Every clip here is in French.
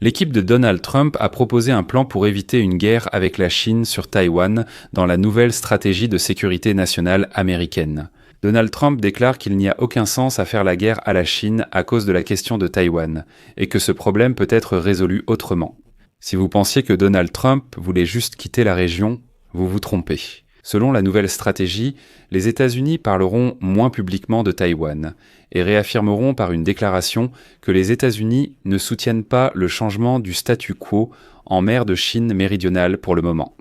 L'équipe de Donald Trump a proposé un plan pour éviter une guerre avec la Chine sur Taïwan dans la nouvelle stratégie de sécurité nationale américaine. Donald Trump déclare qu'il n'y a aucun sens à faire la guerre à la Chine à cause de la question de Taïwan, et que ce problème peut être résolu autrement. Si vous pensiez que Donald Trump voulait juste quitter la région, vous vous trompez. Selon la nouvelle stratégie, les États-Unis parleront moins publiquement de Taïwan et réaffirmeront par une déclaration que les États-Unis ne soutiennent pas le changement du statu quo en mer de Chine méridionale pour le moment.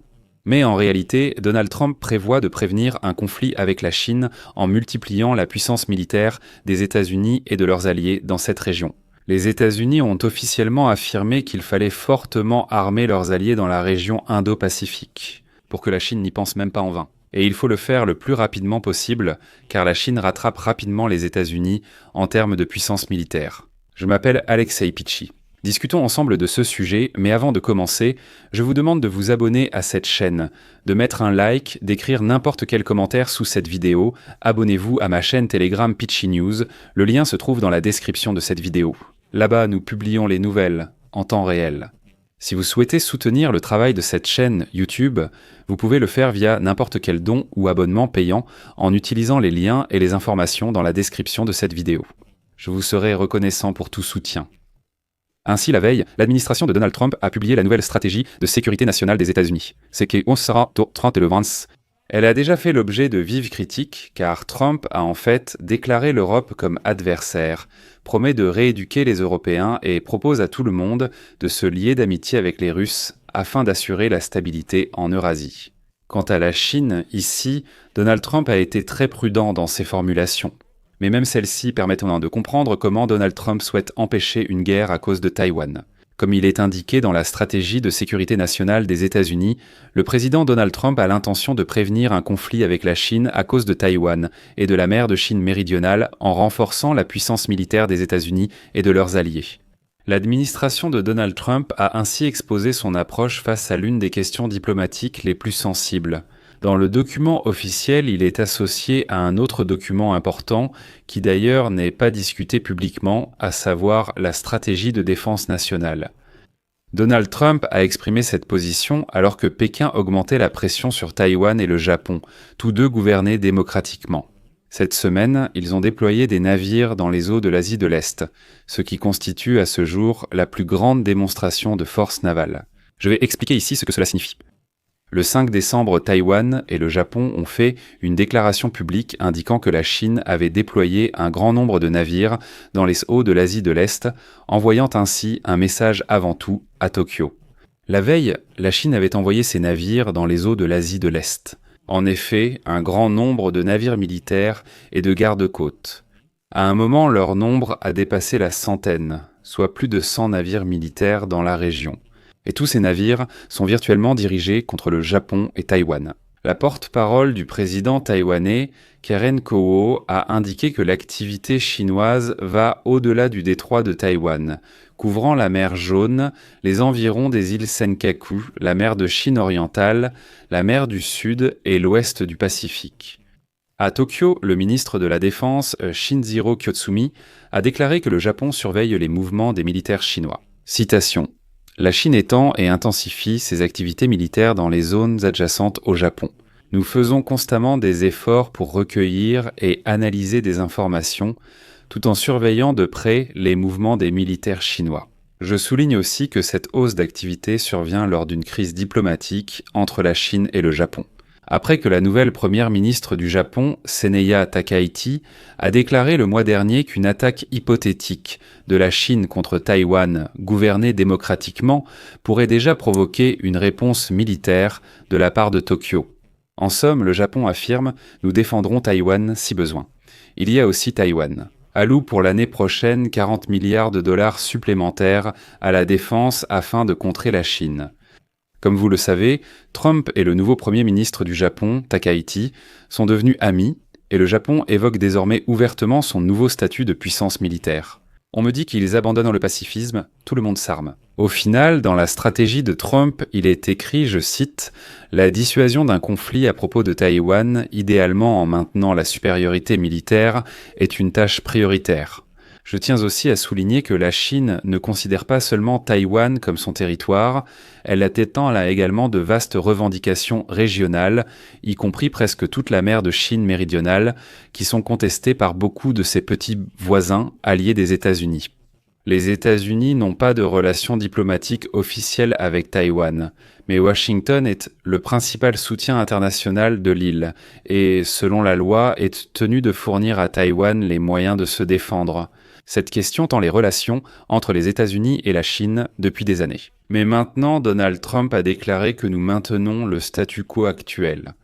Mais en réalité, Donald Trump prévoit de prévenir un conflit avec la Chine en multipliant la puissance militaire des États-Unis et de leurs alliés dans cette région. Les États-Unis ont officiellement affirmé qu'il fallait fortement armer leurs alliés dans la région Indo-Pacifique, pour que la Chine n'y pense même pas en vain. Et il faut le faire le plus rapidement possible, car la Chine rattrape rapidement les États-Unis en termes de puissance militaire. Je m'appelle Alexei Pichi. Discutons ensemble de ce sujet, mais avant de commencer, je vous demande de vous abonner à cette chaîne, de mettre un like, d'écrire n'importe quel commentaire sous cette vidéo, abonnez-vous à ma chaîne Telegram Pichi News, le lien se trouve dans la description de cette vidéo. Là-bas, nous publions les nouvelles en temps réel. Si vous souhaitez soutenir le travail de cette chaîne YouTube, vous pouvez le faire via n'importe quel don ou abonnement payant en utilisant les liens et les informations dans la description de cette vidéo. Je vous serai reconnaissant pour tout soutien. Ainsi, la veille, l'administration de Donald Trump a publié la nouvelle stratégie de sécurité nationale des États-Unis. C'est que on sera au 30 et le 20. Elle a déjà fait l'objet de vives critiques, car Trump a en fait déclaré l'Europe comme adversaire, promet de rééduquer les Européens et propose à tout le monde de se lier d'amitié avec les Russes afin d'assurer la stabilité en Eurasie. Quant à la Chine, ici, Donald Trump a été très prudent dans ses formulations. Mais même celles-ci permettent de comprendre comment Donald Trump souhaite empêcher une guerre à cause de Taïwan. Comme il est indiqué dans la stratégie de sécurité nationale des États-Unis, le président Donald Trump a l'intention de prévenir un conflit avec la Chine à cause de Taïwan et de la mer de Chine méridionale en renforçant la puissance militaire des États-Unis et de leurs alliés. L'administration de Donald Trump a ainsi exposé son approche face à l'une des questions diplomatiques les plus sensibles. Dans le document officiel, il est associé à un autre document important qui d'ailleurs n'est pas discuté publiquement, à savoir la stratégie de défense nationale. Donald Trump a exprimé cette position alors que Pékin augmentait la pression sur Taïwan et le Japon, tous deux gouvernés démocratiquement. Cette semaine, ils ont déployé des navires dans les eaux de l'Asie de l'Est, ce qui constitue à ce jour la plus grande démonstration de force navale. Je vais expliquer ici ce que cela signifie. Le 5 décembre, Taïwan et le Japon ont fait une déclaration publique indiquant que la Chine avait déployé un grand nombre de navires dans les eaux de l'Asie de l'Est, envoyant ainsi un message avant tout à Tokyo. La veille, la Chine avait envoyé ses navires dans les eaux de l'Asie de l'Est. En effet, un grand nombre de navires militaires et de garde-côtes. À un moment, leur nombre a dépassé la centaine, soit plus de 100 navires militaires dans la région. Et tous ces navires sont virtuellement dirigés contre le Japon et Taïwan. La porte-parole du président taïwanais, Karen Kuo, a indiqué que l'activité chinoise va au-delà du détroit de Taïwan, couvrant la mer Jaune, les environs des îles Senkaku, la mer de Chine orientale, la mer du Sud et l'ouest du Pacifique. À Tokyo, le ministre de la Défense, Shinjiro Koizumi, a déclaré que le Japon surveille les mouvements des militaires chinois. Citation. La Chine étend et intensifie ses activités militaires dans les zones adjacentes au Japon. Nous faisons constamment des efforts pour recueillir et analyser des informations, tout en surveillant de près les mouvements des militaires chinois. Je souligne aussi que cette hausse d'activité survient lors d'une crise diplomatique entre la Chine et le Japon. Après que la nouvelle première ministre du Japon, Seneya Takaichi, a déclaré le mois dernier qu'une attaque hypothétique de la Chine contre Taïwan, gouvernée démocratiquement, pourrait déjà provoquer une réponse militaire de la part de Tokyo. En somme, le Japon affirme « Nous défendrons Taïwan si besoin ». Il y a aussi Taïwan. Alloue pour l'année prochaine 40 milliards de dollars supplémentaires à la défense afin de contrer la Chine. Comme vous le savez, Trump et le nouveau Premier ministre du Japon, Takaichi, sont devenus amis et le Japon évoque désormais ouvertement son nouveau statut de puissance militaire. On me dit qu'ils abandonnent le pacifisme, tout le monde s'arme. Au final, dans la stratégie de Trump, il est écrit, je cite, « La dissuasion d'un conflit à propos de Taïwan, idéalement en maintenant la supériorité militaire, est une tâche prioritaire. Je tiens aussi à souligner que la Chine ne considère pas seulement Taïwan comme son territoire, elle attend là également de vastes revendications régionales, y compris presque toute la mer de Chine méridionale, qui sont contestées par beaucoup de ses petits voisins alliés des États-Unis. Les États-Unis n'ont pas de relations diplomatiques officielles avec Taïwan, mais Washington est le principal soutien international de l'île et, selon la loi, est tenu de fournir à Taïwan les moyens de se défendre. Cette question tend les relations entre les États-Unis et la Chine depuis des années. Mais maintenant, Donald Trump a déclaré que nous maintenons le statu quo actuel.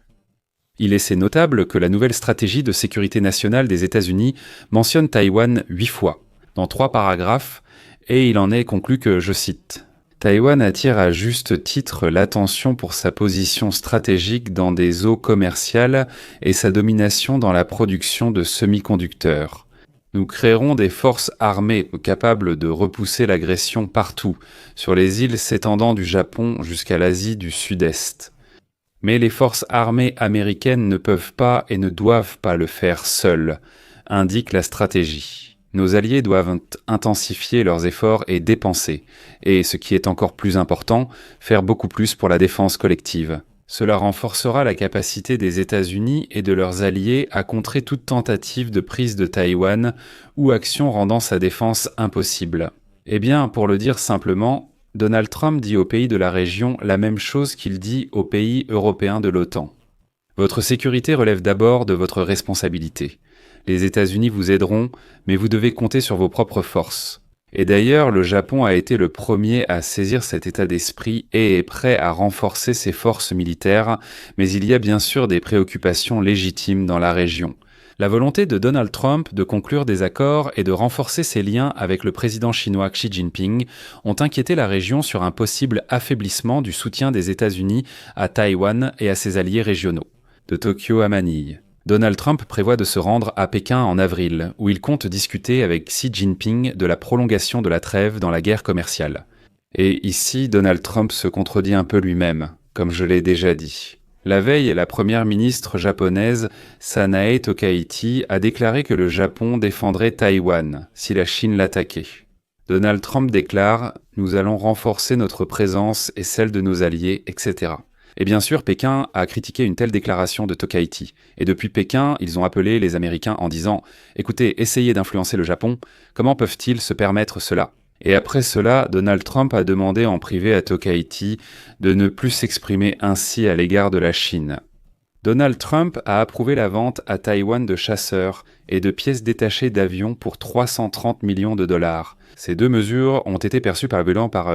Il est notable que la nouvelle stratégie de sécurité nationale des États-Unis mentionne Taïwan 8 fois, dans 3 paragraphes, et il en est conclu que, je cite, « Taïwan attire à juste titre l'attention pour sa position stratégique dans des eaux commerciales et sa domination dans la production de semi-conducteurs. Nous créerons des forces armées capables de repousser l'agression partout, sur les îles s'étendant du Japon jusqu'à l'Asie du Sud-Est. Mais les forces armées américaines ne peuvent pas et ne doivent pas le faire seules, indique la stratégie. Nos alliés doivent intensifier leurs efforts et dépenser, et, ce qui est encore plus important, faire beaucoup plus pour la défense collective. Cela renforcera la capacité des États-Unis et de leurs alliés à contrer toute tentative de prise de Taïwan ou action rendant sa défense impossible. Eh bien, pour le dire simplement, Donald Trump dit aux pays de la région la même chose qu'il dit aux pays européens de l'OTAN. Votre sécurité relève d'abord de votre responsabilité. Les États-Unis vous aideront, mais vous devez compter sur vos propres forces. Et d'ailleurs, le Japon a été le premier à saisir cet état d'esprit et est prêt à renforcer ses forces militaires, mais il y a bien sûr des préoccupations légitimes dans la région. La volonté de Donald Trump de conclure des accords et de renforcer ses liens avec le président chinois Xi Jinping ont inquiété la région sur un possible affaiblissement du soutien des États-Unis à Taïwan et à ses alliés régionaux. De Tokyo à Manille. Donald Trump prévoit de se rendre à Pékin en avril, où il compte discuter avec Xi Jinping de la prolongation de la trêve dans la guerre commerciale. Et ici, Donald Trump se contredit un peu lui-même, comme je l'ai déjà dit. La veille, la première ministre japonaise Sanae Tokaichi a déclaré que le Japon défendrait Taïwan si la Chine l'attaquait. Donald Trump déclare « Nous allons renforcer notre présence et celle de nos alliés, etc. » Et bien sûr, Pékin a critiqué une telle déclaration de Tokaichi. Et depuis Pékin, ils ont appelé les Américains en disant « Écoutez, essayez d'influencer le Japon, comment peuvent-ils se permettre cela ?» Et après cela, Donald Trump a demandé en privé à Tokaichi de ne plus s'exprimer ainsi à l'égard de la Chine. Donald Trump a approuvé la vente à Taïwan de chasseurs et de pièces détachées d'avions pour 330 millions de dollars. Ces 2 mesures ont été perçues par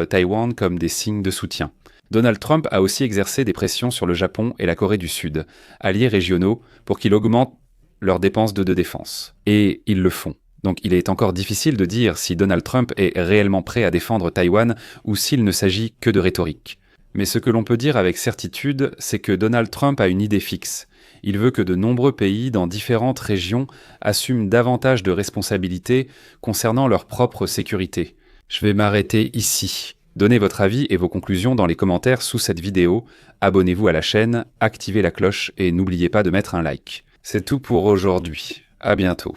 Taïwan comme des signes de soutien. Donald Trump a aussi exercé des pressions sur le Japon et la Corée du Sud, alliés régionaux, pour qu'ils augmentent leurs dépenses de défense. Et ils le font. Donc il est encore difficile de dire si Donald Trump est réellement prêt à défendre Taïwan ou s'il ne s'agit que de rhétorique. Mais ce que l'on peut dire avec certitude, c'est que Donald Trump a une idée fixe. Il veut que de nombreux pays dans différentes régions assument davantage de responsabilités concernant leur propre sécurité. Je vais m'arrêter ici. Donnez votre avis et vos conclusions dans les commentaires sous cette vidéo, abonnez-vous à la chaîne, activez la cloche et n'oubliez pas de mettre un like. C'est tout pour aujourd'hui. À bientôt.